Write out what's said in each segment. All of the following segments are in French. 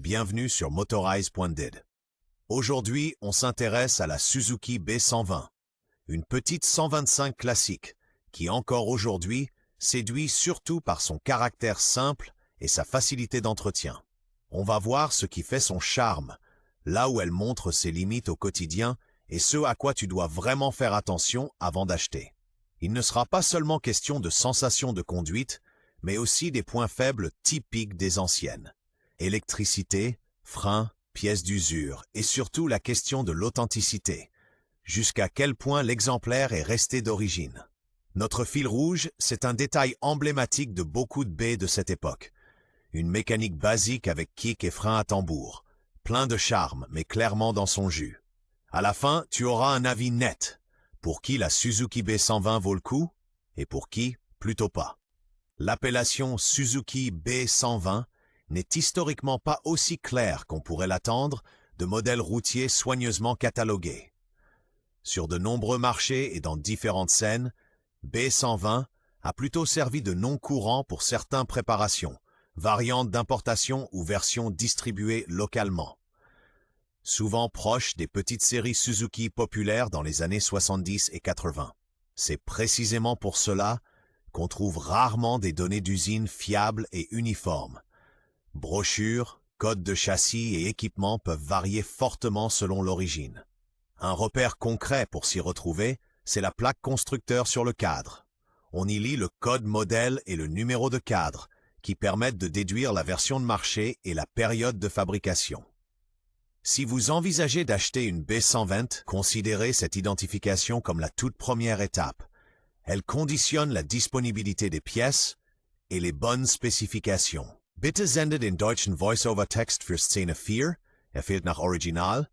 bienvenue sur Motorize.did. Aujourd'hui, on s'intéresse à la Suzuki B120, une petite 125 classique qui encore aujourd'hui séduit surtout par son caractère simple et sa facilité d'entretien. On va voir ce qui fait son charme, là où elle montre ses limites au quotidien et ce à quoi tu dois vraiment faire attention avant d'acheter. Il ne sera pas seulement question de sensations de conduite, mais aussi des points faibles typiques des anciennes. Électricité, freins, pièces d'usure et surtout la question de l'authenticité. Jusqu'à quel point l'exemplaire est resté d'origine. Notre fil rouge, c'est un détail emblématique de beaucoup de B de cette époque. Une mécanique basique avec kick et frein à tambour. Plein de charme, mais clairement dans son jus. À la fin, tu auras un avis net. Pour qui la Suzuki B120 vaut le coup et pour qui, plutôt pas. L'appellation Suzuki B120 n'est historiquement pas aussi claire qu'on pourrait l'attendre de modèles routiers soigneusement catalogués. Sur de nombreux marchés et dans différentes scènes, B120 a plutôt servi de nom courant pour certaines préparations, variantes d'importation ou versions distribuées localement. Souvent proches des petites séries Suzuki populaires dans les années 70 et 80. C'est précisément pour cela qu'on trouve rarement des données d'usine fiables et uniformes. Brochures, codes de châssis et équipements peuvent varier fortement selon l'origine. Un repère concret pour s'y retrouver, c'est la plaque constructeur sur le cadre. On y lit le code modèle et le numéro de cadre, qui permettent de déduire la version de marché et la période de fabrication. Si vous envisagez d'acheter une B120, considérez cette identification comme la toute première étape. Elle conditionne la disponibilité des pièces et les bonnes spécifications. Bitte sendet den deutschen Voice-over-Text für Szene 4, fehlt nach Original,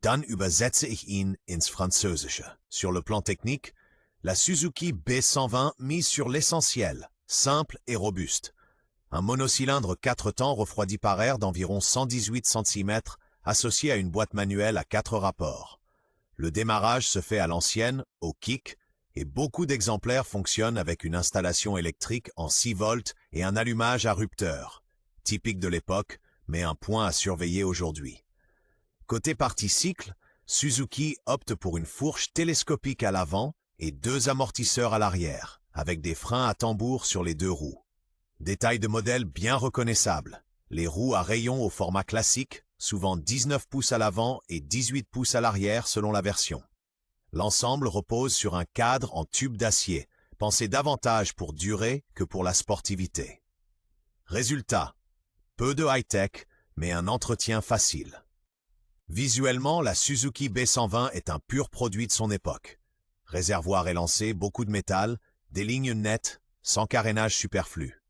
dann übersetze ich ihn ins Französische. Sur le plan technique, la Suzuki B120 mise sur l'essentiel, simple et robuste. Un monocylindre 4 temps refroidi par air d'environ 118 cm associé à une boîte manuelle à 4 rapports. Le démarrage se fait à l'ancienne, au kick, et beaucoup d'exemplaires fonctionnent avec une installation électrique en 6 volts et un allumage à rupteur. Typique de l'époque, mais un point à surveiller aujourd'hui. Côté partie cycle, Suzuki opte pour une fourche télescopique à l'avant et 2 amortisseurs à l'arrière, avec des freins à tambour sur les 2 roues. Détail de modèle bien reconnaissable. Les roues à rayons au format classique, souvent 19 pouces à l'avant et 18 pouces à l'arrière selon la version. L'ensemble repose sur un cadre en tube d'acier, pensé davantage pour durer que pour la sportivité. Résultat, peu de high-tech, mais un entretien facile. Visuellement, la Suzuki B120 est un pur produit de son époque. Réservoir élancé, beaucoup de métal, des lignes nettes, sans carénage superflu.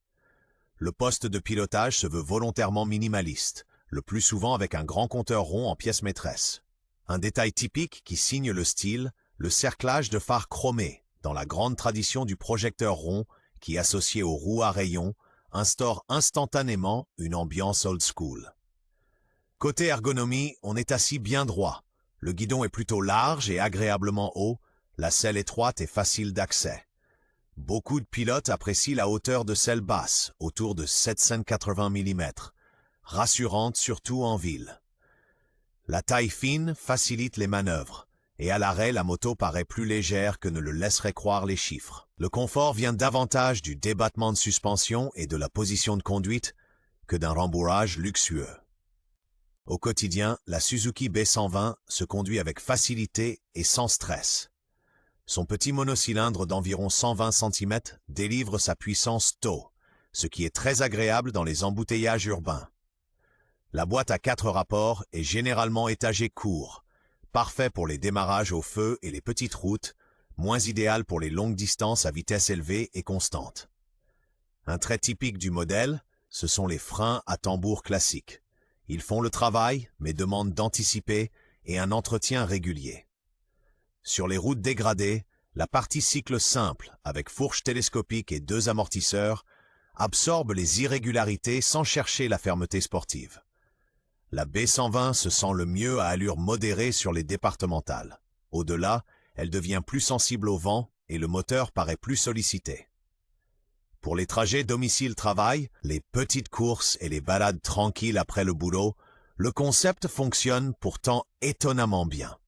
Le poste de pilotage se veut volontairement minimaliste, le plus souvent avec un grand compteur rond en pièce maîtresse. Un détail typique qui signe le style, le cerclage de phares chromés, dans la grande tradition du projecteur rond qui, associé aux roues à rayons, instaure instantanément une ambiance old school. Côté ergonomie, on est assis bien droit. Le guidon est plutôt large et agréablement haut, la selle étroite et facile d'accès. Beaucoup de pilotes apprécient la hauteur de selle basse, autour de 780 mm, rassurante surtout en ville. La taille fine facilite les manœuvres, et à l'arrêt la moto paraît plus légère que ne le laisseraient croire les chiffres. Le confort vient davantage du débattement de suspension et de la position de conduite que d'un rembourrage luxueux. Au quotidien, la Suzuki B120 se conduit avec facilité et sans stress. Son petit monocylindre d'environ 120 cm délivre sa puissance tôt, ce qui est très agréable dans les embouteillages urbains. La boîte à 4 rapports est généralement étagée court, parfait pour les démarrages au feu et les petites routes, moins idéal pour les longues distances à vitesse élevée et constante. Un trait typique du modèle, ce sont les freins à tambour classiques. Ils font le travail, mais demandent d'anticiper et un entretien régulier. Sur les routes dégradées, la partie cycle simple, avec fourche télescopique et 2 amortisseurs, absorbe les irrégularités sans chercher la fermeté sportive. La B120 se sent le mieux à allure modérée sur les départementales. Au-delà, elle devient plus sensible au vent et le moteur paraît plus sollicité. Pour les trajets domicile-travail, les petites courses et les balades tranquilles après le boulot, Le concept fonctionne pourtant étonnamment bien.